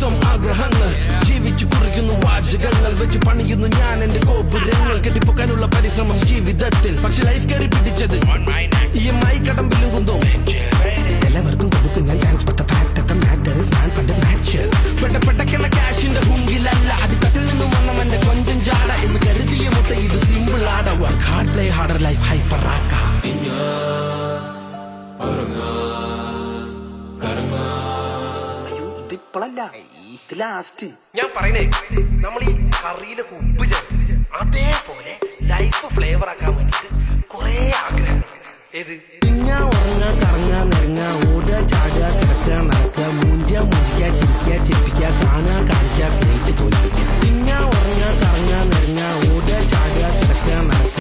ദിവസം ആഗ്രഹങ്ങൾ ജീവിച്ചു കുറിക്കുന്നു വാചകങ്ങൾ വെച്ച് പണിയുന്നു ഞാൻ എന്റെ ഗോപുരങ്ങൾ കെട്ടിപ്പൊക്കാനുള്ള പരിശ്രമം ജീവിതത്തിൽ പക്ഷെ ലൈഫ് കയറി പിടിച്ചത് EMI കടമ്പിലും കുന്തോ എല്ലാവർക്കും കൊടുക്കും ഞാൻ താങ്ക്സ് ബട്ട് പെട്ടപ്പെട്ടക്കുള്ള ക്യാഷിന്റെ ഹുങ്കിലല്ല അടിത്തട്ടിൽ നിന്നും വന്ന എന്റെ കൊഞ്ചം ജാട എന്ന് കരുതിയ മുട്ട ഇത് സിമ്പിൾ ആട work hard play harder life hyper ആക്കാം ഇതിപ്പോഴല്ല ഇത് ലാസ്റ്റ് ഞാൻ പറയുന്നേ നമ്മൾ ഈ കറിയിലൊക്കെ ഉപ്പ് ചേർത്തില്ല അതേപോലെ ലൈഫ് ഫ്ലേവർ ആക്കാൻ വേണ്ടിട്ട് കുറെ ആഗ്രഹങ്ങൾ ഏത് ഞാൻ ഉറങ്ങാൻ